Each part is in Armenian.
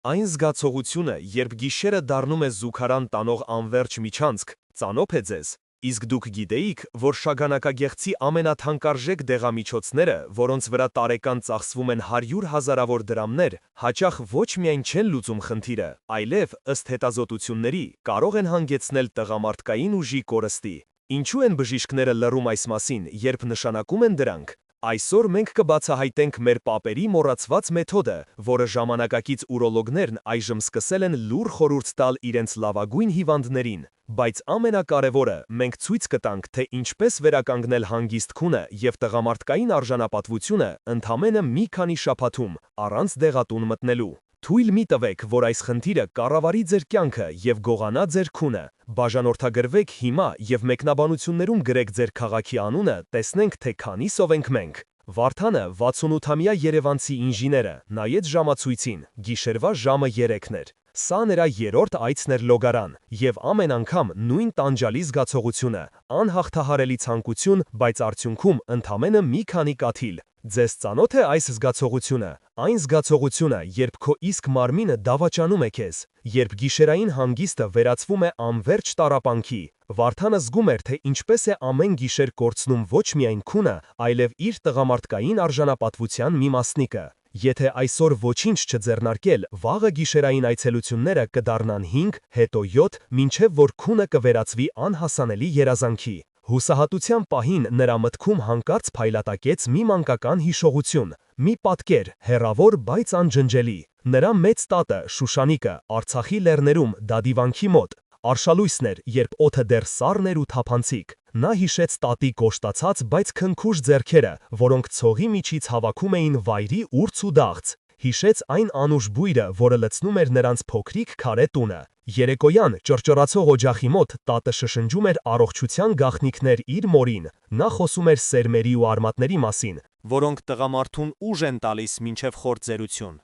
Այն զգացողությունը, երբ գիշերը դառնում է զուգարան տանող անվերջ միջանցք, ծանոթ է ձեզ, իսկ դուք գիտեիք, որ շագանակագեղձի ամենաթանկարժեք դեղամիջոցները, որոնց վրա տարեկան ծախսվում են 100 հազարավոր դրամներ, հաճախ ոչ միայն չեն լուծում խնդիրը, այլև, ըստ հետազոտությունների, կարող են հանգեցնել տղամարդկային ուժի կորստի։ Ինչու են բժիշկները լռում այս մասին, երբ նշանակում են դրանք։ Այսօր մենք կբացահայտենք մեր պապերի մոռացված մեթոդը, որը ժամանակակից ուրոլոգներն այժմ սկսել են լուռ խորհուրդ տալ իրենց լավագույն հիվանդներին, բայց ամենակարևորը, մենք ցույց կտանք, թե ինչպես վերականգնել հանգիստ քունը և տղամարդկային արժանապատվությունը ընդամենը մի քանի շաբաթում, առանց դեղատուն մտնելու։ Թույլ մի տվեք, որ այս խնդիրը կառավարի ձեր կյանքը և գողանա ձեր քունը։ Բաժանորդագրվեք հիմա և մեկնաբանություններում գրեք ձեր քաղաքի անունը, տեսնենք, թե քանիսով ենք մենք։ Վարդանը 68-ամյա երևանցի ինժեները նայեց ժամացույցին, գիշերվա ժամը 3-ն էր։ Սա նրա երրորդ այցն էր լոգարան, և ամեն անգամ նույն տանջալի զգացողությունը, անհաղթահարելի ցանկություն, բայց արդյունքում ընդամենը մի քանի կաթիլ։ Ձեզ ծանոթ է այս զգացողությունը, այն զգացողությունը, երբ քո իսկ մարմինը դավաճանում է քեզ, երբ գիշերային հանգիստը վերածվում է անվերջ տառապանքի։ Վարդանը զգում էր, թե ինչպես է ամեն գիշեր կորցնում ոչ միայն քունը, այլև իր տղամարդկային արժանապատվության մի մասնիկը։ Եթե այսօր ոչինչ չձեռնարկել, վաղը գիշերային այցելությունները կդառնան 5, հետո 7, մինչև որ քունը կվերածվի անհասանելի երազանքի։ Հուսահատության պահին նրա մտքում հանկարծ փայլատակեց մի մանկական հիշողություն, մի պատկեր, հեռավոր, բայց անջնջելի։ Նրա մեծ տատը, Շուշանիկը, Արցախի լեռներում, Դադիվանքի մոտ, արշալույսն էր, երբ օդը դեռ սառն էր ու թափանցիկ։ Նա հիշեց տատի կոշտացած, բայց քնքուշ ձեռքերը, որոնք ցողի միջից հավաքում էին վայրի ուրց ու դաղց։ Հիշեց այն անուշ բույրը, որը լցնում էր նրանց փոքրիկ քարե տունը։ Երեկոյան ճռճռացող օջախի մոտ տատը շշնջում էր առողջության գաղտնիքներ իր մորին։ Նա խոսում էր սերմերի ու արմատների մասին, որոնք տղամարդուն ուժ են տալիս մինչև խորտ զերություն։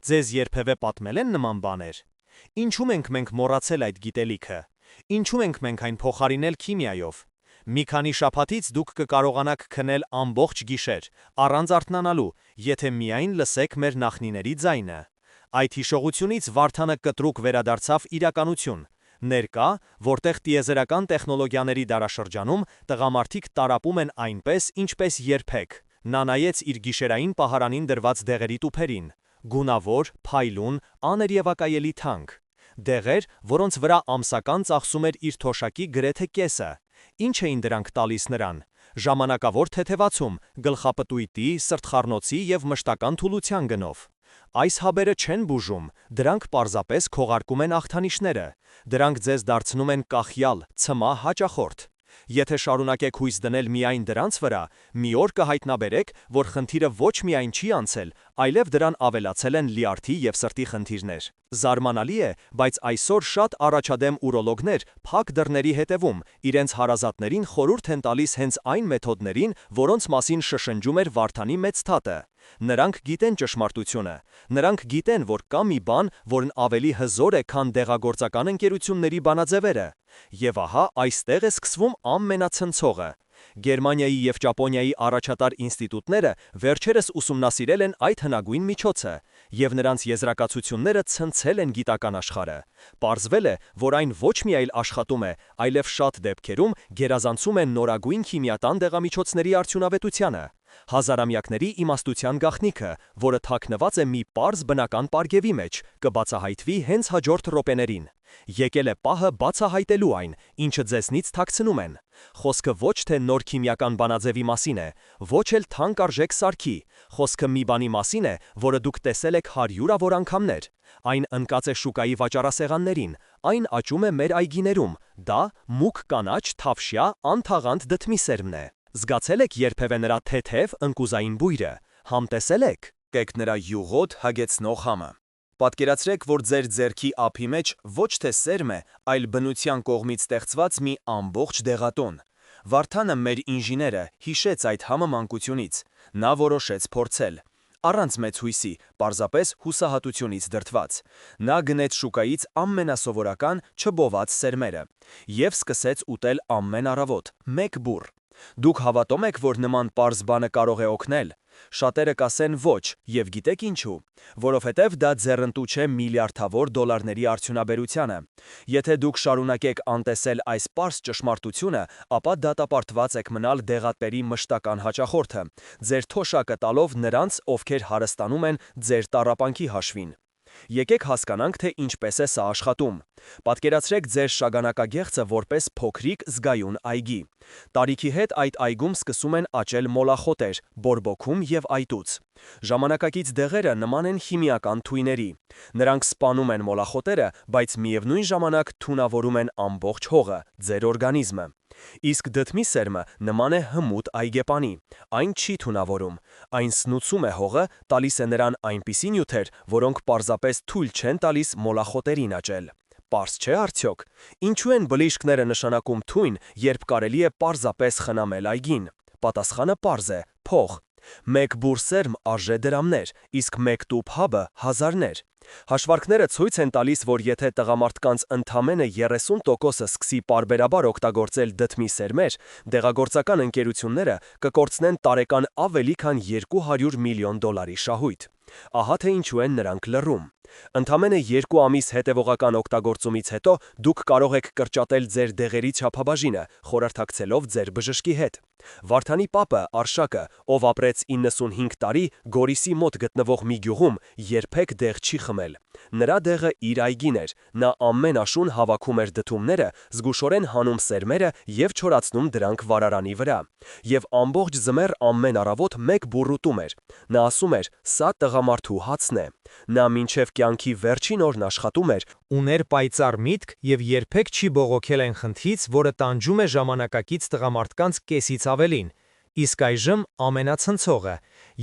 Ձեզ երբևէ պատմել են նման բաներ։ Ինչու ենք մենք մոռացել այդ գիտելիքը։ Ինչու ենք մենք այն փոխարինել քիմիայով։ Մի քանի շաբաթից դուք կկարողանաք քնել ամբողջ գիշեր, առանց արթնանալու, եթե միայն լսեք մեր նախնիների ձայնը։ Այդ հիշողությունից Վարդանը կտրուկ վերադարձավ իրականություն։ Ներկա, որտեղ տիեզերական տեխնոլոգիաների դարաշրջանում տղամարդիկ տառապում են այնպես, ինչպես երբեք։ Նա նայեց իր գիշերային պահարանին դրված դեղերի տուփերին։ Գունավոր, փայլուն, աներևակայելի թանկ։ Դեղեր, որոնց վրա ամսական ծախսում էր իր թոշակի գրեթե կեսը։ Ինչ էին դրանք տալիս նրան։ Ժամանակավոր թեթևացում, գլխապտույտի, սրտխառնոցի և մշտական թուլության գնով։ Այս հաբերը չեն բուժում, դրանք պարզապես քողարկում են ախտանիշները։ Դրանք ձեզ դարձնում են կախյալ, ցմահ հաճախորդ։ Եթե շարունակեք հույս դնել միայն դրանց վրա, մի օր կհայտնաբերեք, որ խնդիրը ոչ միայն չի անցել, այլև դրան ավելացել են լյարդի և սրտի խնդիրներ։ Զարմանալի է, բայց այսօր շատ առաջադեմ ուրոլոգներ փակ դռների հետևում իրենց հարազատներին խորհուրդ են տալիս հենց այն մեթոդներին, որոնց մասին շշնջում էր Վարդանի մեծ թատը։ Նրանք գիտեն ճշմարտությունը։ Նրանք գիտեն, որ կա մի բան, որն ավելի հզոր է, քան դեղագործական ընկերությունների բանաձևերը։ Եվ ահա այստեղ է սկսվում ամենացնցողը։ Գերմանիայի և Ճապոնիայի առաջատար ինստիտուտները վերջերս ուսումնասիրել են այդ հնագույն միջոցը, և նրանց եզրակացությունները ցնցել են գիտական աշխարհը։ Պարզվել է, որ այն ոչ միայն աշխատում է, այլև շատ դեպքերում գերազանցում է նորագույն քիմիական դեղամիջոցների արդյունավետությանը։ Հազարամյակների իմաստության գաղտնիքը, որը թաքնված է մի պարզ բնական պարգևի մեջ, կբացահայտվի հենց հաջորդ րոպեներին։ Եկել է պահը բացահայտելու այն, ինչը ձեզնից թաքցնում են։ Խոսքը ոչ թե նոր քիմիական բանաձևի մասին է, ոչ էլ թանկարժեք սարքի։ Խոսքը մի բանի մասին է, որը դուք տեսել եք հարյուրավոր անգամներ։ Այն ընկած է շուկայի վաճառասեղաններին, այն աճում է մեր այգիներում։ Դա մուգ կանաչ, թավշյա, անթաղանթ դդմի սերմն է։ Զգացել եք երբևէ նրա թեթև, ընկուզային բույրը։ Համ տեսել եք։ Կեք նրա յուղոտ հագեցնող համը։ Պատկերացրեք, որ ձեր ձեռքի ափի մեջ ոչ թե սերմ է, այլ բնության կողմից ստեղծված մի ամբողջ դեղատոն։ Վարդանը, մեր ինժեները, հիշեց այդ համը մանկությունից։ Նա որոշեց փորձել։ Առանց մեծ հույսի, պարզապես հուսահատությունից դրդված։ Նա գնեց շուկայից ամենասովորական չբոված սերմերը և սկսեց ուտել ամեն առավոտ, մեկ բուռ։ Դուք հավատո՞մ եք, որ նման պարզ բանը կարող է օգնել։ Շատերը կասեն ոչ, եւ գիտեք ինչու։ Որովհետեւ դա ձեռնտու չէ միլիարդավոր դոլարների արդյունաբերությանը։ Եթե դուք շարունակեք անտեսել այս պարզ ճշմարտությունը, ապա դատապարտված եք մնալ դեղատների մշտական հաճախորդը, ձեր թոշակը տալով նրանց, ովքեր հարստանում են ձեր տառապանքի հաշվին։ Եկեք հասկանանք, թե ինչպես է սա աշխատում։ Պատկերացրեք ձեր շագանակագեղձը որպես փոքրիկ զգայուն այգի։ Տարիքի հետ այդ այգում սկսում են աճել մոլախոտեր, բորբոքում եւ այտուց։ Ժամանակակից դեղերը նման են քիմիական թույների։ Նրանք սպանում են մոլախոտերը, բայց միևնույն ժամանակ թունավորում են ամբողջ հողը, ձեր օրգանիզմը։ Իսկ դդմի սերմը նման է հմուտ այգեպանի։ Այն չի թունավորում։ Այն սնուցում է հողը, տալիս է նրան այնպիսի նյութեր, որոնք պարզապես թույլ չեն տալիս մոլախոտերին աճել։ Պարզ չէ արդյոք։ Ինչու են բլիշխները նշանակում թույն, երբ կարելի է պարզապես խնամել այգին։ Պատասխանը պարզ է՝ փող։ Մեկ բուր սերմ արժե դրամներ, իսկ մեկ տուփ հաբը հազարներ։ Հաշվարկները ցույց են տալիս, որ եթե տղամարդկանց ընդամենը 30%-ը սկսի պարբերաբար օգտագործել դդմի սերմեր, դեղագործական ընկերությունները կկորցնեն տարեկան ավելի քան 200 միլիոն դոլարի շահույթ։ Ահա թե ինչու են նրանք լռում։ Ընդամենը 2 ամիս հետևողական օգտագործումից հետո դուք կարող եք կրճատել ձեր դեղերի չափաբաժինը, խորհրդակցելով ձեր բժշկի հետ։ Վարդանի պապը, Արշակը, ով ապրեց 95 տարի Գորիսի մոտ գտնվող մի գյուղում, երբեք դեղ չի խմել։ Նրա դեղը իր այգին էր, նա ամեն աշուն հավաքում էր դդումները, զգուշորեն հանում սերմերը եւ չորացնում դրանք վարարանի վրա։ Եվ ամբողջ ձմեռ ամեն առավոտ մեկ բուռ ուտում էր։ Նա ասում էր. «Սա տղամարդու հացն է»։ Նա մինչև կյանքի վերջին օրն աշխատում էր, ուներ պայծառ միտք եւ երբեք չի բողոքել այն խնդրից, որը տանջում է ժամանակակից տղամարդկանց կեսից ավելին։ Իսկ այժմ ամենացնցողը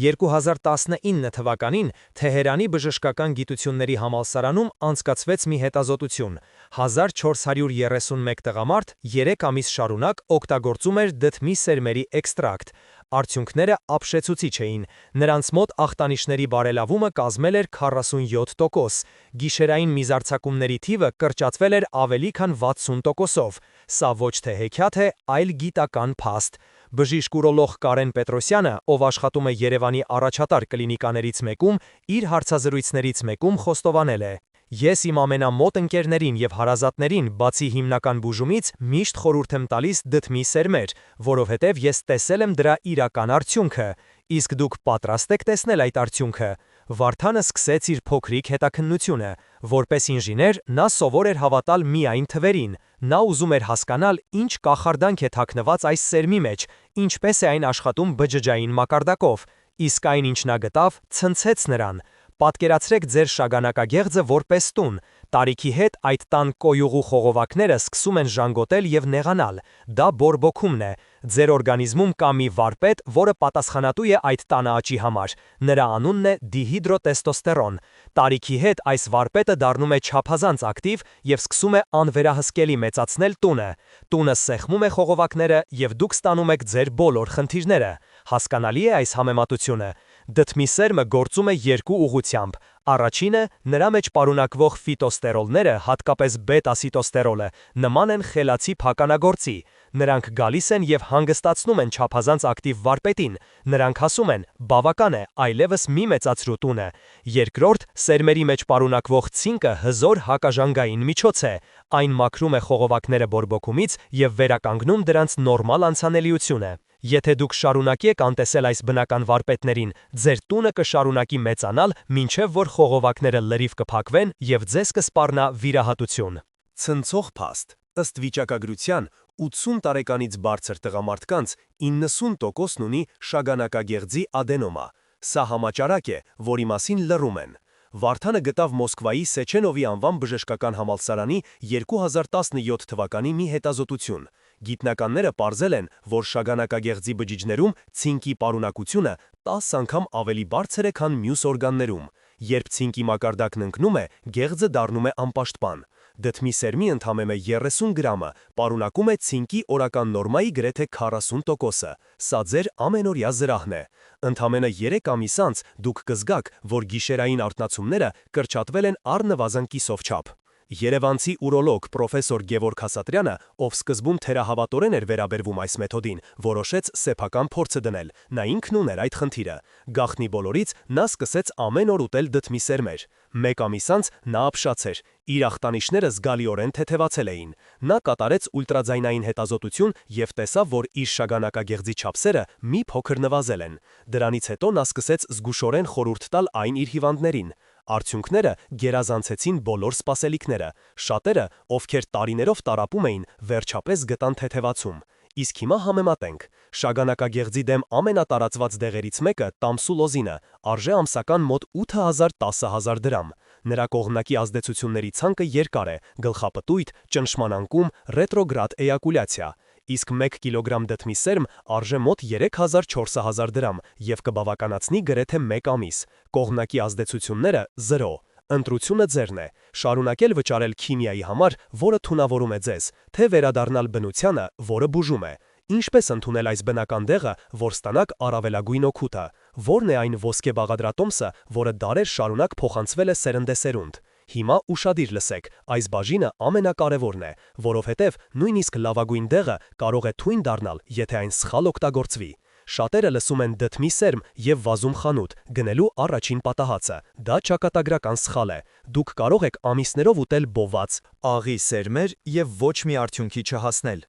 2019 թվականին Թեհերանի բժշկական գիտությունների համալսարանում անցկացվեց մի հետազոտություն։ 1431 տղամարդ 3 ամիս շարունակ օգտագործում էր դդմի սերմերի էքստրակտ։ Արդյունքները ապշեցուցիչ էին։ Նրանց մոտ ախտանիշների բարելավումը կազմել էր 47%, գիշերային միզարձակումների թիվը կրճատվել էր ավելի քան 60%-ով։ Սա ոչ թե հեքիաթ է, այլ գիտական փաստ։ Բժիշկ ուրոլոգ Կարեն Պետրոսյանը, ով աշխատում է Երևանի առաջատար կլինիկաներից մեկում, իր հարցազրույցներից մեկում խոստովանել է. «Ես իմ ամենամոտ ընկերներին եւ հարազատներին, բացի հիմնական բուժումից, միշտ խորհուրդ եմ տալիս դդմի սերմեր, որովհետեւ ես տեսել եմ դրա իրական արդյունքը։ Իսկ դուք պատրաստ եք տեսնել այդ արդյունքը»։ Վարդանը սկսեց իր փոքրիկ հետաքննությունը։ Որպես ինժեներ, նա սովոր էր հավատալ միայն թվերին։ Նա ուզում էր հասկանալ, ինչ կախարդանք է թաքնված այս սերմի մեջ, ինչպես է այն աշխատում բջջային մակարդակով։ Իսկ այն, ինչ նա գտավ, ցնցեց նրան։ Պատկերացրեք ձեր շագանակագեղձը որպես տուն։ Տարիքի հետ այդ տան կոյուղու խողովակները սկսում են ժանգոտել եւ նեղանալ։ Դա բորբոքումն է։ Ձեր օրգանիզմում կա մի վարպետ, որը պատասխանատու է այդ տանը աճի համար։ Նրա անունն է դիհիդրոտեստոստերոն։ Տարիքի հետ այս վարպետը դառնում է չափազանց ակտիվ եւ սկսում է անվերահսկելի մեծացնել տունը։ Տունը սեղմում է խողովակները եւ դուք ստանում եք ձեր բոլոր խնդիրները։ Հասկանալի է այս համեմատությունը։ Դդմի սերմը գործում է երկու ուղղությամբ։ Առաջինը, նրա մեջ պարունակվող ֆիտոստերոլները, հատկապես բետա-սիտոստերոլը, նման են խելացի փականագործի։ Նրանք գալիս են եւ հանգստացնում են չափազանց ակտիվ վարպետին։ Նրանք ասում են. «Բավական է, այլևս մի մեծացրու տունը»։ Երկրորդ, սերմերի մեջ պարունակվող ցինկը հզոր հակաժանգային միջոց է։ Այն մաքրում է խողովակները բորբոքումից եւ վերականգնում դրանց նորմալ անցանելիությունը։ Եթե դուք շարունակեք անտեսել այս բնական վարպետներին, ձեր տունը կշարունակի մեծանալ, մինչև որ խողովակները լրիվ կփակվեն եւ ձեզ կսպառնա վիրահատություն։ Ցնցող փաստ։ Ըստ վիճակագրության 80 տարեկանից բարձր տղամարդկանց 90%-ն ունի շագանակագեղձի ադենոմա։ Սա համաճարակ է, որի մասին լռում են։ Վարդանը գտավ Մոսկվայի Սեչենովի անվան բժշկական համալսարանի 2017 թվականի մի հետազոտություն։ Գիտնականները պարզել են, որ շագանակագեղձի բջիջներում ցինկի պարունակությունը 10 անգամ ավելի բարձր է, քան մյուս օրգաններում։ Երբ ցինկի մակարդակն ընկնում է, գեղձը դառնում է անպաշտպան։ Դդմի սերմի ընդամենը 30 գրամը պարունակում է ցինկի օրական նորմայի գրեթե 40%-ը։ Սա ձեր ամենօրյա զրահն է։ Ընդամենը 3 ամիս անց դուք կզգաք, որ գիշերային արթնացումները կրճատվել են առնվազն կիսով չափ։ Երևանցի ուրոլոգ պրոֆեսոր Գևորգ Հասատրյանը, ով սկզբում թերահավատորեն էր վերաբերվում այս մեթոդին, որոշեց սեփական փորձը դնել։ Նա ինքն ուներ այդ խնդիրը։ Գաղտնի բոլորից նա սկսեց ամեն օր ուտել դդմի սերմեր։ Մեկ ամիս անց նա ապշած էր, իր ախտանիշները զգալիորեն թեթևացել էին։ Նա կատարեց ուլտրաձայնային հետազոտություն եւ տեսավ, որ իր շագանակագեղձի չափսերը մի փոքր նվազել են։ Դրանից հետո նա սկսեց զգուշորեն խորհուրդ տալ այն իր հիվանդներին։ Արդյունքները գերազանցեցին բոլոր սպասելիքները։ Շատերը, ովքեր տարիներով տառապում էին, վերջապես գտան թեթևացում։ Իսկ հիմա համեմատենք։ Շագանակագեղձի դեմ ամենատարածված դեղերից մեկը տամսուլոզինը արժե ամսական մոտ 8000-10000 դրամ։ Նրա կողմնակի ազդեցությունների ցանկը երկար է՝ գլխապտույտ, ճնշման անկում, ռետրոգրադ էյակուլյացիա։ Իսկ 1 կիլոգրամ դդմի սերմ արժե մոտ 3000-4000 դրամ եւ կբավականացնի գրեթե 1 ամիս։ Կողմնակի ազդեցությունները՝ 0։ Ընտրությունը ձերն է՝ շարունակել վճարել քիմիայի համար, որը թունավորում է ձեզ, թե վերադառնալ բնությանը, որը բուժում է։ Ինչպես ընդունել այս բնական դեղը, որ ստանաք առավելագույն օգուտը։ Որն է այն ոսկե բաղադրատոմսը, որը դարեր շարունակ փոխանցվել է սերնդեսերունդ։ Հիմա ուշադիր լսեք, այս բաժինը ամենակարևորն է, որովհետև նույնիսկ լավագույն դեղը կարող է թույն դառնալ, եթե այն սխալ օգտագործվի։ Շատերը լսում են դդմի սերմ եւ վազում խանութ, գնելու առաջին պատահածը։ Դա ճակատագրական սխալ է։ Դուք կարող եք ամիսներով ուտել բոված, Աղի սերմեր եւ ոչ մի արդյունքի չհասնել,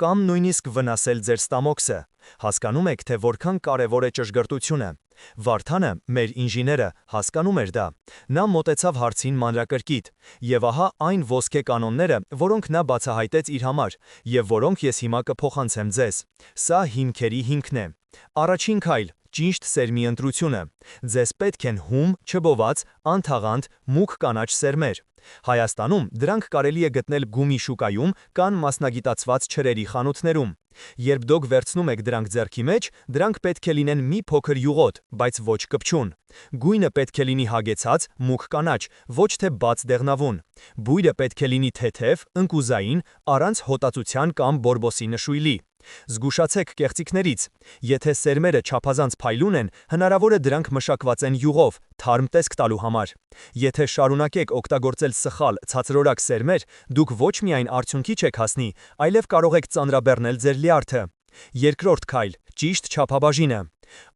կամ նույնիսկ վնասել ձեր ստամոքսը։ Հասկանում եք, թե որքան կարևոր է ճշգրտությունը։ Վարդանը, մեր ինժեները, հասկանում էր դա։ Նա մոտեցավ հարցին մանրակրկիտ, եւ ահա այն ոսկե կանոնները, որոնք նա բացահայտեց իր համար, եւ որոնք ես հիմա կփոխանցեմ ձեզ։ Սա հիմքերի հիմքն է։ Առաջին քայլ՝ ճիշտ սերմի ընտրությունը։ Ձեզ պետք են հում, չբոված, անթաղանդ, մուգ կանաչ սերմեր։ Հայաստանում դրանք կարելի է գտնել գումի շուկայում կամ մասնագիտացված չրերի խանութներում։ Երբ դուք վերցնում եք դրանք ձեռքի մեջ, դրանք պետք է լինեն մի փոքր յուղոտ, բայց ոչ կպչուն։ Գույնը պետք է լինի հագեցած, մուգ կանաչ, ոչ թե բաց դեղնավուն։ Բույրը պետք է լինի թեթև, ընկուզային, առանց հոտածության կամ բորբոսի նշույլի։ Զգուշացեք կեղծիքներից։ Եթե սերմերը չափազանց փայլուն են, հնարավոր է դրանք մշակված են յուղով, թարմ տեսք տալու համար։ Եթե շարունակեք օգտագործել սխալ, ցածրորակ սերմեր, դուք ոչ միայն արդյունքի չեք հասնի, այլև կարող եք ծանրաբեռնել ձեր լյարդը։ Երկրորդ քայլ՝ ճիշտ չափաբաժինը։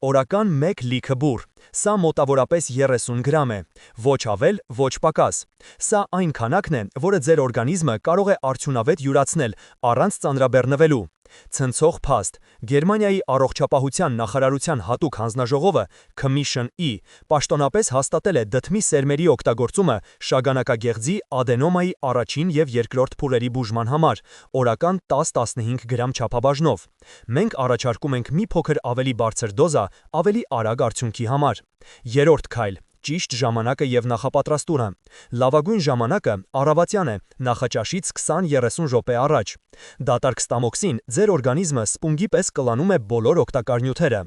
Օրական 1 լիքը բուռ։ Սա մոտավորապես 30 գրամ է։ Ոչ ավել, ոչ պակաս։ Սա այն քանակն է, որը ձեր օրգանիզմը կարող է արդյունավետ յուրացնել, առանց ծանրաբեռնվելու։ Ցնցող փաստ։ Գերմանիայի առողջապահության նախարարության հատուկ հանձնաժողովը Commission-E պաշտոնապես հաստատել է դդմի սերմերի օգտագործումը շագանակագեղձի ադենոմայի առաջին եւ երկրորդ փուլերի բուժման համար, օրական 10-15 գրամ չափաբաժնով։ Մենք առաջարկում ենք մի փոքր ավելի բարձր դոզա, ավելի արագ արդյունքի համար։ Երրորդ քայլ՝ ճիշտ ժամանակը եւ նախապատրաստումը։ Լավագույն ժամանակը առավոտյան է, նախաճաշից 20-30 րոպե առաջ։ Դատարկ ստամոքսին ձեր օրգանիզմը սպունգի պես կլանում է բոլոր օգտակար նյութերը։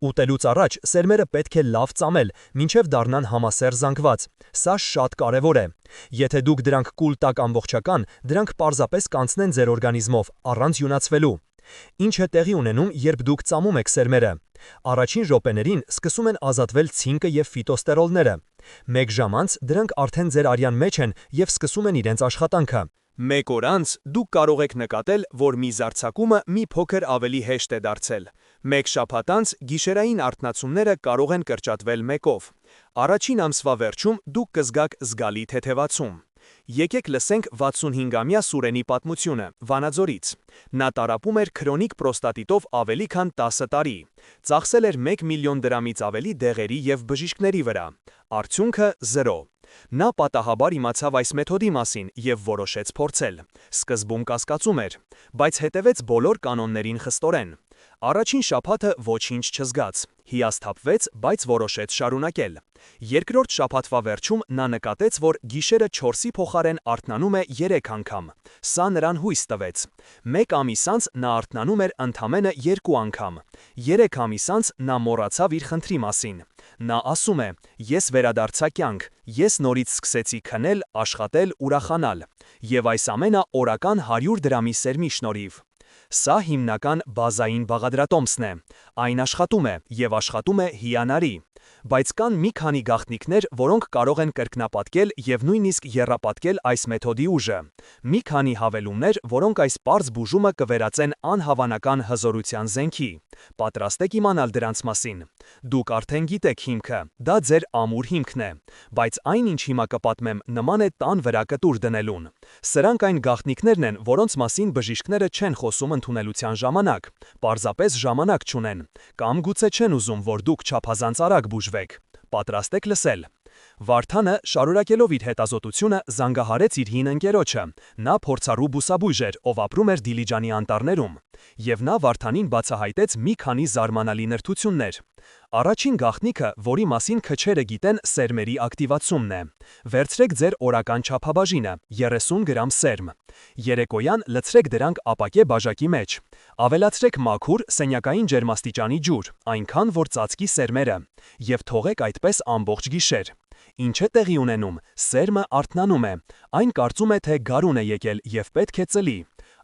Ուտելուց առաջ սերմերը պետք է լավ ծամել, մինչև դառնան համասեռ զանգված։ Սա շատ կարևոր է։ Եթե դուք դրանք կուլ տաք ամբողջական, դրանք պարզապես կանցնեն ձեր օրգանիզմով, առանց յունացվելու։ Ինչ է տեղի ունենում, երբ դուք ծամում եք սերմերը։ Առաջին րոպեներին սկսում են ազատվել ցինկը եւ ֆիտոստերոլները։ 1 ժամ անց դրանք արդեն ձեր արյան մեջ են եւ սկսում են իրենց աշխատանքը։ 1 օր անց դուք կարող եք նկատել, որ միզարձակումը մի փոքր ավելի հեշտ է դարձել։ 1 շաբաթ անց գիշերային արթնացումները կարող են կրճատվել 1-ով։ Առաջին ամսվա վերջում դուք կզգաք զգալի թեթևացում։ Եկեք լսենք 65-ամյա Սուրենի պատմությունը Վանաձորից։ Նա տառապում էր քրոնիկ պրոստատիտով ավելի քան 10 տարի։ Ծախսել էր 1 միլիոն դրամից ավելի դեղերի եւ բժիշկների վրա։ Արդյունքը՝ 0։ Նա պատահաբար իմացավ այս մեթոդի մասին եւ որոշեց փորձել։ Սկզբում կասկածում էր, բայց հետևեց բոլոր կանոններին խստորեն։ Առաջին շաբաթը ոչինչ չզգաց։ Հիասթափվեց, բայց որոշեց շարունակել։ Երկրորդ շաբաթվա վերջում նա նկատեց, որ գիշերը 4-ի փոխարեն արթնանում է 3 անգամ։ Սա նրան հույս տվեց։ 1 ամիս անց նա արթնանում էր ընդամենը 2 անգամ։ 3 ամիս անց նա մոռացավ իր խնդրի մասին։ Նա ասում է. «Ես վերադարձա կյանք, ես նորից սկսեցի քնել, աշխատել, ուրախանալ։ Եվ այս ամենը օրական 100 դրամի սերմի շնորհիվ»։ Սա հիմնական բազային բաղադրատոմսն է։ Այն աշխատում է եւ աշխատում է հիանալի։ Բայց կան մի քանի գաղտնիքներ, որոնք կարող են կրկնապատկել եւ նույնիսկ եռապատկել այս մեթոդի ուժը։ Մի քանի հավելումներ, որոնք այս պարզ բուժումը կվերածեն անհավանական հզորության զենքի։ Պատրաստ եք իմանալ դրանց մասին։ Դուք արդեն գիտեք հիմքը, դա ձեր ամուր հիմքն է։ Բայց այն, ինչ հիմա կպատմեմ, նման է տան վրա կտուր դնելուն։ Սրանք այն գաղտնիքներն են, որոնց մասին բժիշկները չեն խոսում ընդունելության ժամանակ, պարզապես ժամանակ չունեն, կամ գուցե չեն ուզում, որ դուք չափազանց արագ բուժվեք։ Պատրաստ եք լսել։ Վարդանը, շարունակելով իր հետազոտությունը, զանգահարեց իր հին ընկերոջը։ Նա փորձառու բուսաբույժ էր, ով ապրում էր Դիլիջանի անտառներում, եւ նա Վարդանին բացահայտեց մի քանի զարմանալի նրբություններ։ Առաջին գաղտնիքը, որի մասին քչերը գիտեն, սերմերի ակտիվացումն է։ Վերցրեք ձեր օրական չափաբաժինը՝ 30 գրամ սերմ։ Երեկոյան լցրեք դրանք ապակե բաժակի մեջ։ Ավելացրեք մաքուր սենյակային ջերմաստիճանի ջուր, այնքան որ ծածկի սերմերը, եւ թողեք այդպես ամբողջ գիշեր։ Ինչ է տեղի ունենում, սերմը արթնանում է, այն կարծում է, թե գարուն է եկել եւ պետք է ծլի։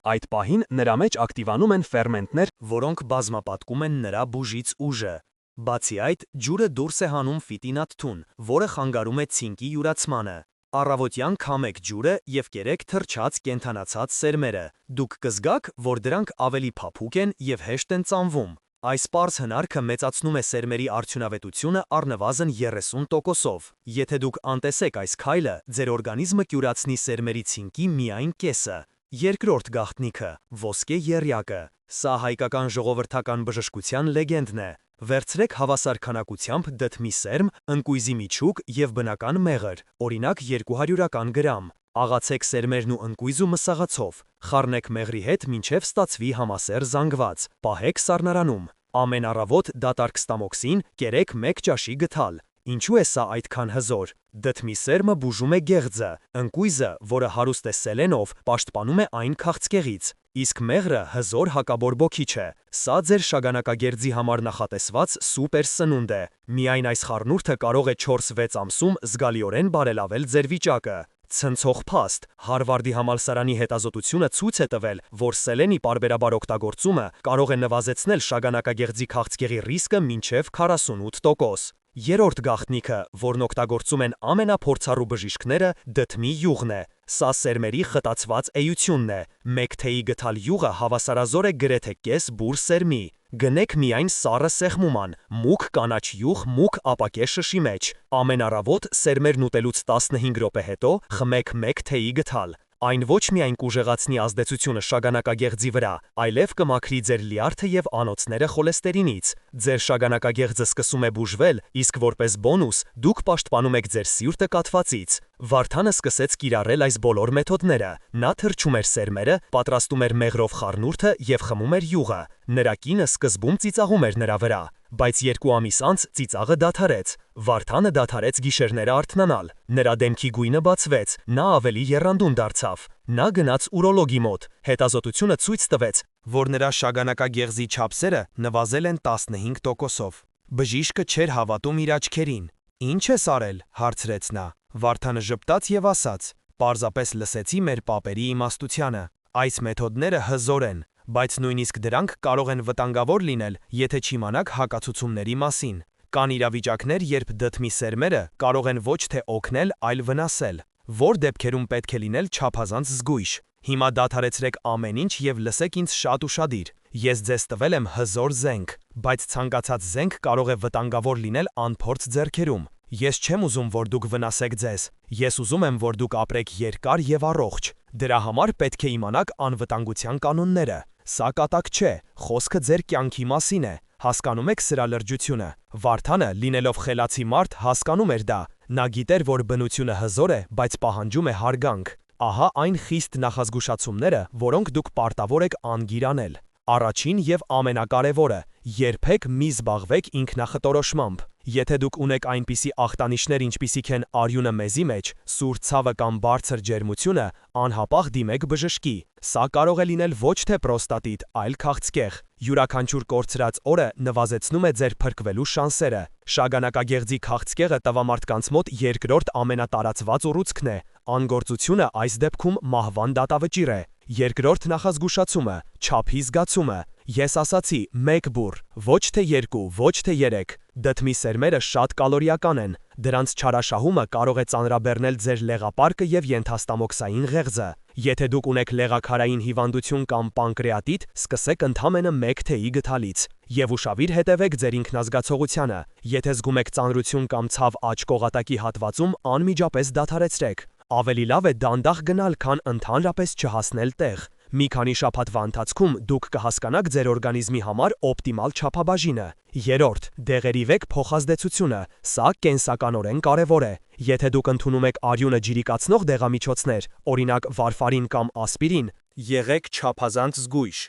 Այդ պահին նրա մեջ ակտիվանում են ֆերմենտներ, որոնք բազմապատկում են նրա բուժիչ ուժը։ Բացի այդ, ջուրը դուրս է հանում ֆիտինաթթուն, որը խանգարում է ցինկի յուրացմանը։ Առավոտյան քամեք ջուրը եւ կերեք թրջած կենթանացած սերմերը։ Դուք կզգաք, որ դրանք ավելի փափուկ են եւ հեշտ են ծամվում։ Այս պարզ հնարքը մեծացնում է սերմերի արդյունավետությունը առնվազն 30%-ով։ Եթե դուք անտեսեք այս քայլը, ձեր օրգանիզմը կյուրացնի սերմերի ցինկի միայն կեսը։ Երկրորդ գաղտնիքը՝ ոսկե եռյակը։ Սա հայկական ժողովրդական բժշկության լեգենդն է։ Վերցրեք հավասար քանակությամբ դդմի սերմ, ընկույզի միջուկ եւ բնական մեղր, օրինակ 200 գրամ։ Աղացեք սերմերն ու ընկույզը մսաղացով, խառնեք մեղրի հետ մինչև ստացվի համասեր զանգված, պահեք սառնարանում։ Ամեն առավոտ դատարկ ստամոքսին կերեք 1 ճաշի գթալ։ Ինչու է սա այդքան հզոր։ Դդմի սերմը բուժում է գեղձը, ընկույզը, որը հարուստ է սելենով, պաշտպանում է այն քաղցկեղից, իսկ մեղրը հզոր հակաբորբոքիչ է։ Սա ձեր շագանակագեղձի համար նախատեսված սուպեր սնունդ է։ Միայն այս խառնուրդը կարող է 4-6 ամսում զգալիորեն բարելավել ձեր վիճակը։ Ցնցող փաստ։ Հարվարդի համալսարանի հետազոտությունը ցույց է տվել, որ սելենի պարբերաբար օգտագործումը կարող է նվազեցնել շագանակագեղձի քաղցկեղի ռիսկը մինչև 48%։ Երրորդ գաղտնիքը, որն օգտագործում են ամենափորձառու բժիշկները, դդմի յուղն է։ Սա սերմերի խտացված էությունն է։ Մեկ թեյի գթալ յուղը հավասարազոր է գրեթե կես բուր սերմի։ Գնեք միայն սառը սեղմուման, մուգ կանաչ յուղ մուգ ապակե շշի մեջ։ Ամեն առավոտ սերմերն ուտելուց 15 րոպե հետո խմեք 1 թեյի գթալ։ Այն ոչ միայն կուժեղացնի ազդեցությունը շագանակագեղձի վրա, այլև կմաքրի ձեր լյարդը եւ անոթները խոլեստերինից։ Ձեր շագանակագեղձը սկսում է բուժվել, իսկ որպես բոնուս դուք պաշտպանում եք ձեր սիրտը կաթվածից։ Վարդանը սկսեց կիրառել այս բոլոր մեթոդները։ Նա թրջում էր սերմերը, պատրաստում էր մեղրով խառնուրդը եւ խմում էր յուղը։ Նրա կինը սկզբում ծիծաղում էր նրա վրա, բայց 2 ամիս անց ծիծաղը դադարեց։ Վարդանը դադարեց գիշերները արթնանալ։ Նրա դեմքի գույնը բացվեց, նա ավելի եռանդուն դարձավ։ Նա գնաց ուրոլոգի մոտ։ Հետազոտությունը ցույց տվեց, որ նրա շագանակագեղձի չափսերը նվազել են 15%-ով։ Բժիշկը չէր հավատում իր աչքերին։ Ինչ ես արել, հարցրեց նա։ Վարդանը ժպտաց եւ ասաց. «Պարզապես լսեցի մեր պապերի իմաստությունը։ Այս մեթոդները հզոր են, բայց նույնիսկ դրանք կարող են վտանգավոր լինել, եթե չիմանաք հակացությունների մասին։ Կան իրավիճակներ, երբ դդմի սերմերը կարող են ոչ թե օգնել, այլ վնասել։ Որ դեպքերում պետք է լինել չափազանց զգույշ։ Հիմա դադարեցրեք ամեն ինչ եւ լսեք ինձ շատ ուշադիր։ Ես ձեզ տվել եմ հզոր զենք, բայց ցանկացած զենք կարող է վտանգավոր լինել անփորձ ձեռքերում։ Ես չեմ ուզում, որ դուք վնասեք ձեզ։ Ես ուզում եմ, որ դուք ապրեք երկար եւ առողջ։ Դրա համար պետք է իմանաք անվտանգության կանոնները։ Սա կատակ չէ, խոսքը ձեր կյանքի մասին է։ Հասկանում եք սրա լրջությունը։ Վարդանը, լինելով խելացի մարդ, հասկանում էր դա։ Նա գիտեր, որ բնությունը հզոր է, բայց պահանջում է հարգանք։ Ահա այն խիստ նախազգուշացումները, որոնք դուք պարտավոր եք անգիր անել։ Առաջին եւ ամենակարևորը՝ երբեք մի զբաղվեք ինքնախտորոշմամբ։ Եթե դուք ունեք այնպիսի ախտանիշներ, ինչպիսիք են արյունը մեզի մեջ, սուր ցավը կամ բարձր ջերմությունը, անհապաղ դիմեք բժշկի։ Սա կարող է լինել ոչ թե պրոստատիտ, այլ քաղցկեղ։ Յուրաքանչյուր կորցրած օրը նվազեցնում է ձեր փրկվելու շանսերը։ Շագանակագեղձի քաղցկեղը տղամարդկանց մոտ երկրորդ ամենատարածված ուռուցքն է։ Անգործությունը այս դեպքում մահվան դատավճիռ է։ Երկրորդ նախազգուշացումը՝ չափի զգացումը։ Ես ասացի 1 բուռ, ոչ թե 2, ոչ թե 3։ Դդմի սերմերը շատ կալորիական են։ Դրանց չարաշահումը կարող է ծանրաբեռնել ձեր լեղապարկը եւ ենթաստամոքսային ղեղձը։ Եթե դուք ունեք լեղաքարային հիվանդություն կամ պանկրեատիտ, սկսեք ընդամենը 1 թեյի գթալից։ Եվ ուշադիր հետևեք ձեր ինքնազգացողությանը։ Եթե զգում եք ծանրություն կամ ցավ աջ կողատակի հատվածում, անմիջապես դադարեցրեք։ Ավելի լավ է դանդաղ գնալ, քան ընդհանրապես չհասնել տեղ։ Մի քանի շաբաթվա ընթացքում դուք կհասկանաք ձեր օրգանիզմի համար օպտիմալ չափաբաժինը։ Երրորդ՝ դեղերիվեք փոխազդեցությունը։ Սա կենսականորեն կարևոր է։ Եթե դուք ընդունում եք արյունը ջրիկացնող դեղամիջոցներ, օրինակ վարֆարին կամ ասպիրին, Եղեք չափազանց զգույշ։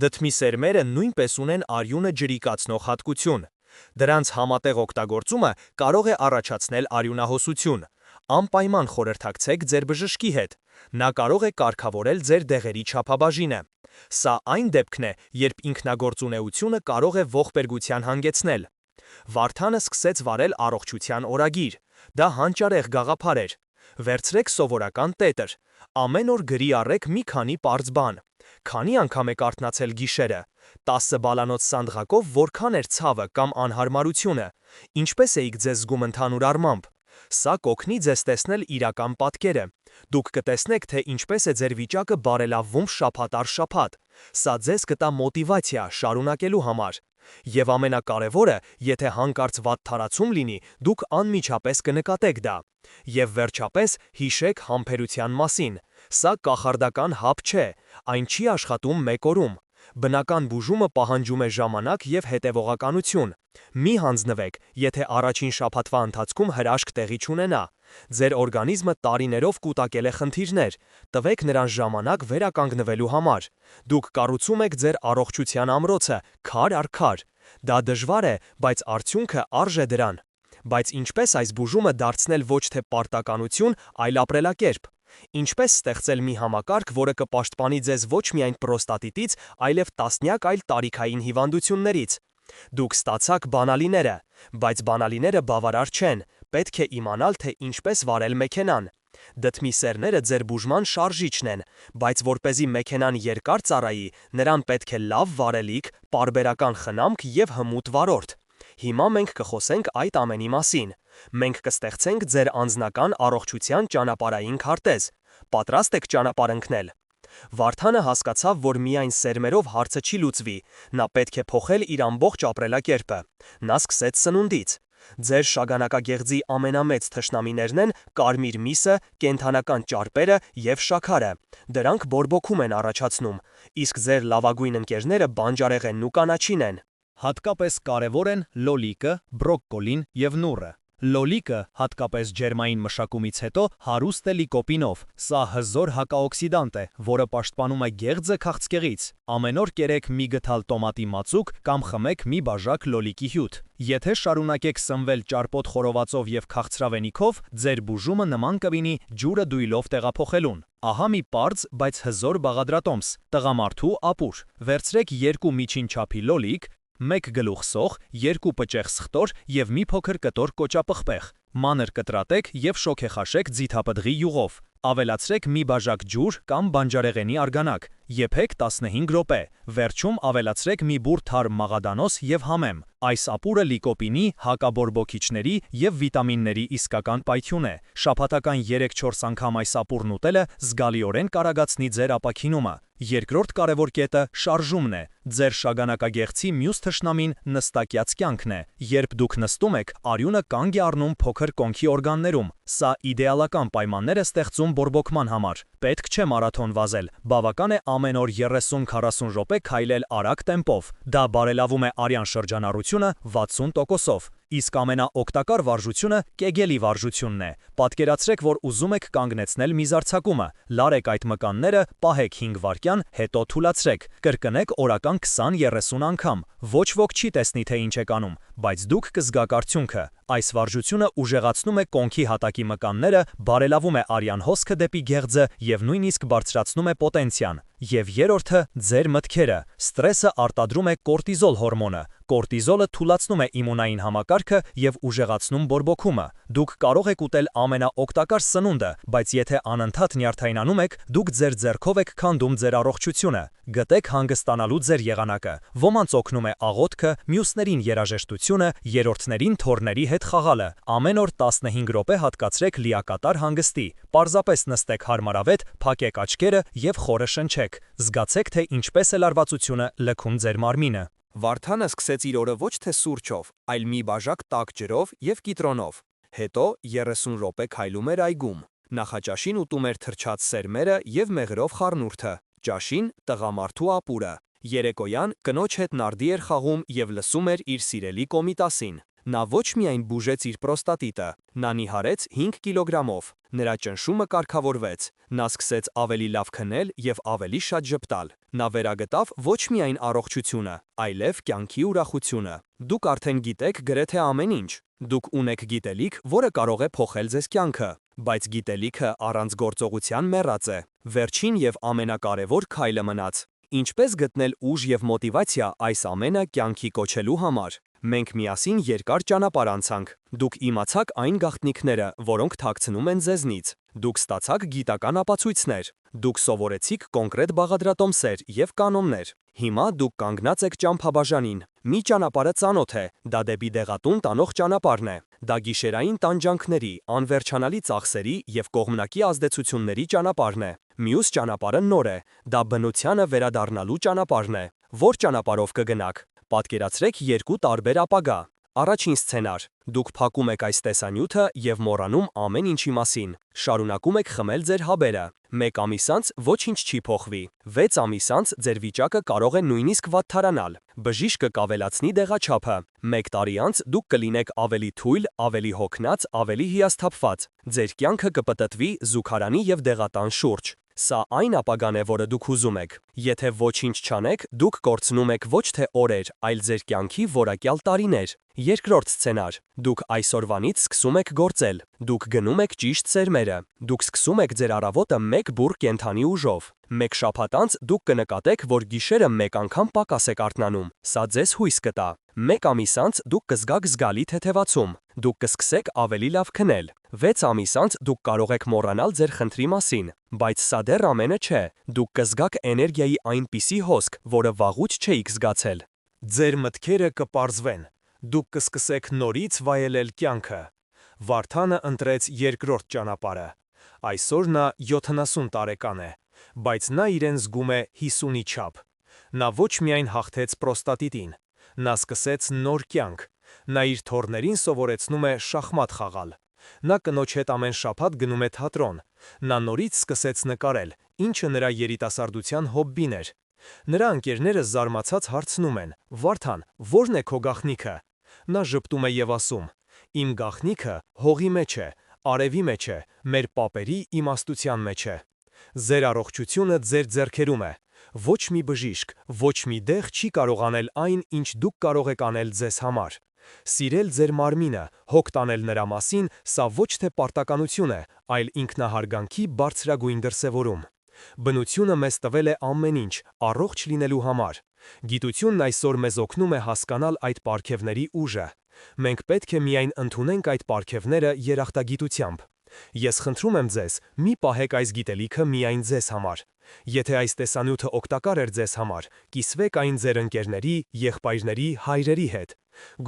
Դդմի սերմերը նույնպես ունեն արյունը ջրիկացնող հատկություն։ Դրանց համատեղ օգտագործումը կարող է առաջացնել արյունահոսություն։ Անպայման խորհրդակցեք ձեր բժշկի հետ։ Նա կարող է կարգավորել ձեր դեղերի չափաբաժինը։ Սա այն դեպքն է, երբ ինքնագործունեությունը կարող է ողբերգության հանգեցնել։ Վարդանը սկսեց վարել առողջության օրագիր։ Դա հանճարեղ գաղափար էր։ Վերցրեք սովորական տետր։ Ամեն օր գրի առեք մի քանի պարզ բան։ Քանի անգամ եք արթնացել գիշերը։ 10 բալանոց սանդղակով որքան էր ցավը կամ անհարմարությունը։ Ինչպես էիք ձեզ զգում ընդհանուր առմամբ։ Սա կօգնի ձեզ տեսնել իրական պատկերը։ Դուք կտեսնեք, թե ինչպես է ձեր վիճակը բարելավվում շաբաթ առ շաբաթ։ Սա ձեզ կտա մոտիվացիա շարունակելու համար։ Եվ ամենակարևորը, եթե հանկարծ վատ թարացում լինի, դուք անմիջապես կնկատեք դա։ Եվ վերջապես հիշեք համբերության մասին։ Սա կախարդական հապ չէ, այն չի աշխատում մեկ օրում։ Բնական բուժումը պահանջում է ժամանակ եւ հետևողականություն։ Մի հանձնվեք, եթե առաջին շաբաթվա ընթացքում հրաշք տեղի չունենա։ Ձեր օրգանիզմը տարիներով կուտակել է խնդիրներ։ Տվեք նրան ժամանակ վերականգնվելու համար։ Դուք կառուցում եք ձեր առողջության ամրոցը քար առ քար։ Դա դժվար է, բայց արդյունքը արժե դրան։ Բայց ինչպես այս բուժումը դարձնել ոչ թե պարտականություն, այլ ապրելակերպ։ Ինչպես ստեղծել մի համակարգ, որը կպաշտպանի ձեզ ոչ միայն պրոստատիտից, այլև տասնյակ այլ տարիքային հիվանդություններից։ Դուք ստացաք բանալիները, բայց բանալիները բավարար չեն, պետք է իմանալ, թե ինչպես վարել մեքենան։ Դդմի սերները ձեր բուժման շարժիչն են, բայց որպեսզի մեքենան երկար ծառայի, նրան պետք է լավ վարելիք, պարբերական խնամք եւ հմուտ վարորդ։ Հիմա մենք կխոսենք այդ ամենի մասին։ Մենք կստեղծենք ձեր անձնական առողջության ճանապարհային քարտեզ։ Պատրաստ եք ճանապարհ ընկնել։ Վարդանը հասկացավ, որ միայն սերմերով հարցը չի լուծվի։ Նա պետք է փոխել իր ամբողջ ապրելակերպը։ Նա սկսեց սնունդից։ Ձեր շագանակագեղձի ամենամեծ թշնամիներն են կարմիր միսը, կենդանական ճարպերը եւ շաքարը։ Դրանք բորբոքում են առաջացնում, իսկ ձեր լավագույն ընկերները բանջարեղենն ու կանաչին են։ Հատկապես կարևոր են լոլիկը, բրոկկոլին եւ նուռը։ Լոլիկը, հատկապես ջերմային մշակումից հետո, հարուստ է լիկոպինով։ Սա հզոր հակաօքսիդանտ է, որը պաշտպանում է գեղձը քաղցկեղից։ Ամեն օր կերեք մի գթալ տոմատի մածուկ կամ խմեք մի բաժակ լոլիկի հյութ։ Եթե շարունակեք սնվել ճարպոտ խորովածով եւ քաղցրավենիքով, ձեր բուժումը նման կլինի ջուրը դույլով տեղափոխելուն։ Ահա մի պարզ, բայց հզոր բաղադրատոմս՝ տղամարդու ապուր։ Վերցրեք 2 միջին չափի լոլիկ, 1 գլուխ սոխ, 2 պճեղ սխտոր եւ մի փոքր կտոր կոճապղպեղ։ Մանր կտրատեք եւ շոգեխաշեք ձիթապտղի յուղով։ Ավելացրեք մի բաժակ ջուր կամ բանջարեղենի արգանակ։ Եփեք 15 րոպե։ Վերջում ավելացրեք մի բուռ թարմ մաղադանոս եւ համեմ։ Այս ապուրը լիկոպինի, հակաբորբոքիչների եւ վիտամինների իսկական պայթյուն է։ Շաբաթական 3-4 անգամ այս ապուրն ուտելը զգալիորեն կարագացնի ձեր ապաքինումը։ Երկրորդ կարևոր կետը շարժումն է։ Ձեր շագանակագեղձի մյուս թշնամին նստակյաց կյանքն է։ Երբ դուք նստում եք, արյունը կանգ է առնում փոքր կոնքի օրգաններում։ Սա իդեալական պայմաններ է ստեղծում բորբոքման համար։ Պետք չէ մարաթոն վազել։ Բավական է ամեն օր 30-40 րոպե քայլել արագ տեմպով։ Դա բարելավում է արյան շրջանառությունը 60%-ով։ Իսկ ամենաօգտակար վարժությունը կեգելի վարժությունն է։ Պատկերացրեք, որ ուզում եք կանգնեցնել միզարձակումը։ Լարեք այդ մկանները, պահեք 5 վայրկյան, հետո թուլացրեք։ Կրկնեք օրական 20-30 անգամ։ Ոչ ոք չի տեսնի, թե ինչ եք անում, բայց դուք կզգաք արդյունքը։ Այս վարժությունը ուժեղացնում է կոնքի հատակի մկանները, բարելավում է արյան հոսքը դեպի գեղձը եւ նույնիսկ բարձրացնում է պոտենցիան։ Եվ երրորդը՝ ձեր մտքերը։ Ստրեսը արտադրում է կորտիզոլ հորմոնը։ Կորտիզոլը թուլացնում է իմունային համակարգը եւ ուժեղացնում բորբոքումը։ Դուք կարող եք ուտել ամենաօգտակար սնունդը, բայց եթե անընդհատ նյարդայնանում եք, դուք ձեր ձեռքով եք քանդում ձեր առողջությունը։ Գտեք հանգստանալու ձեր եղանակը։ Ոմանց օգնում է աղոթքը, մյուսներին երաժշտությունը, երրորդներին թորների հետ խաղալը։ Ամեն օր 15 րոպե հատկացրեք լիակատար հանգստի։ Պարզապես նստեք հարմարավետ, փակեք աչքերը եւ խորը շնչեք։ Զգացեք, թե ինչպես է լարվածությունը լքում ձեր մարմինը։ Վարդանը սկսեց իր օրը ոչ թե սուրճով, այլ մի բաժակ տաք ջրով եւ կիտրոնով։ Հետո 30 րոպե քայլում էր այգում։ Նախաճաշին ուտում էր թրջած սերմերը եւ մեղրով խառնուրդը, ճաշին տղամարդու ապուրը։ Երեկոյան կնոջ հետ նարդի էր խաղում եւ լսում էր իր սիրելի Կոմիտասին։ Նա ոչ միայն բուժեց իր պրոստատիտը, նա նիհարեց 5 կիլոգրամով։ Նրա ճնշումը կարգավորվեց։ Նա սկսեց ավելի լավ քնել եւ ավելի շատ ժպտալ։ Նա վերագտավ ոչ միայն առողջությունը, այլև կյանքի ուրախությունը։ Դուք արդեն գիտեք գրեթե ամեն ինչ։ Դուք ունեք գիտելիք, որը կարող է փոխել ձեզ կյանքը, բայց գիտելիքը առանց գործողության մեռած է։ Վերջին եւ ամենակարևոր քայլը մնաց։ Ինչպես գտնել ուժ եւ մոտիվացիա այս ամենը կյանքի կոչելու համար։ Մենք միասին երկար ճանապարհ անցանք։ Դուք իմացաք այն գաղտնիքները, որոնք թաքցնում են ձեզնից։ Դուք ստացաք գիտական ապացույցներ։ Դուք սովորեցիք կոնկրետ բաղադրատոմսեր եւ կանոններ։ Հիմա դուք կանգնած եք ճամփաբաժանին։ Մի ճանապարհը ծանոթ է, դա դեպի դեղատուն տանող ճանապարհն է։ Դա գիշերային տանջանքների, անվերջանալի ծախսերի եւ կողմնակի ազդեցությունների ճանապարհն է։ Մյուս ճանապարհը նոր է, դա բնությանը վերադառնալու ճանապարհն է։ Որ ճանապարհով կգնաք։ Պատկերացրեք երկու տարբեր ապագա։ Առաջին սցենար. դուք փակում եք այս տեսանյութը եւ մոռանում ամեն ինչի մասին։ Շարունակում եք խմել ձեր հաբերը։ 1 ամիս անց ոչինչ չի փոխվի։ 6 ամիս անց ձեր վիճակը կարող է նույնիսկ վատթարանալ։ Բժիշկը կավելացնի դեղաչափը։ 1 տարի անց դուք կլինեք ավելի թույլ, ավելի հոգնած, ավելի հիասթափված։ Ձեր կյանքը կպտտվի զուգարանի եւ դեղատան շուրջ։ Սա այն ապագան է, որը դուք ուզում եք։ Եթե ոչինչ չանեք, դուք կորցնում եք ոչ թե օրեր, այլ ձեր կյանքի որակյալ տարիներ։ Երկրորդ սցենար. դուք այսօրվանից սկսում եք գործել։ Դուք գնում եք ճիշտ սերմերը։ Դուք սկսում եք ձեր առավոտը 1 բուռ կենդանի ուժով։ 1 շաբաթ անց դուք կնկատեք, որ գիշերը 1 անգամ պակաս եք արթնանում։ Սա ձեզ հույս կտա։ 1 ամիս անց դուք կզգաք զգալի թեթևացում։ Դուք կսկսեք ավելի լավ քնել։ 6 ամիս անց դուք կարող եք մոռանալ ձեր խնդրի մասին, բայց սա դեռ ամենը չէ։ Դուք կզգաք էներգիայի այնպիսի հոսք, որը վաղուց չէիք զգացել։ Ձեր մտքերը կպարզվեն։ Դուք կսկսեք նորից վայելել կյանքը։ Վարդանը ընտրեց երկրորդ ճանապարհը։ Այսօր նա 70 տարեկան է, բայց նա իրեն զգում է 50-ի չափ։ Նա ոչ միայն հաղթեց պրոստատիտին, նա սկսեց նոր կյանք։ Նա իր թոռներին սովորեցնում է շախմատ խաղալ։ Նա կնոջ հետ ամեն շաբաթ գնում է թատրոն։ Նա նորից սկսեց նկարել, ինչը նրա երիտասարդության հոբբին էր։ Նրա ընկերները զարմացած հարցնում են. «Վարդան, ո՞րն է քո գաղտնիքը»։ Նա ժպտում է եւ ասում. «Իմ գաղտնիքը հողի մեջ է, արևի մեջ է, մեր պապերի իմաստության մեջ է»։ Ձեր առողջությունը ձեր ձեռքերում է։ Ոչ մի բժիշկ, ոչ մի դեղ չի կարող անել այն, ինչ դուք կարող եք անել ձեզ համար։ Սիրել ձեր մարմինը, հոգ տանել նրա մասին, սա ոչ թե պարտականություն է, այլ ինքնահարգանքի բարձրագույն դրսևորում։ Բնությունը մեզ տվել է ամեն ինչ, առողջ լինելու համար։ Գիտությունն այսօր մեզ օգնում է հասկանալ այդ պարգևների ուժը։ Մենք պետք է միայն ընդունենք այդ պարգևները երախտագիտությամբ։ Ես խնդրում եմ ձեզ, մի պահեք այս գիտելիքը միայն ձեզ համար։ Եթե այս տեսանյութը օգտակար էր ձեզ համար, կիսվեք այն ձեր ընկերների, եղբայրների, հայրերի հետ։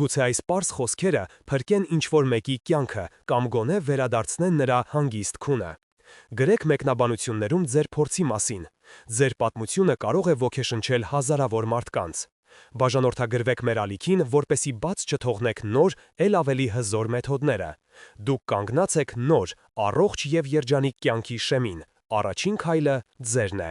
Գուցե այս պարզ խոսքերը փրկեն ինչ-որ մեկի կյանքը կամ գոնե վերադարձնեն նրա հանգիստ քունը։ Գրեք մեկնաբանություններում ձեր փորձի մասին։ Ձեր պատմությունը կարող է ոգեշնչել հազարավոր մարդկանց։ Բաժանորդագրվեք մեր ալիքին, որպեսզի բաց չթողնեք նոր, ել ավելի հզոր մեթոդները։ Դուք կանգնած եք նոր, առողջ եւ երջանիկ կյանքի շեմին։ Առաջին քայլը ձերն է։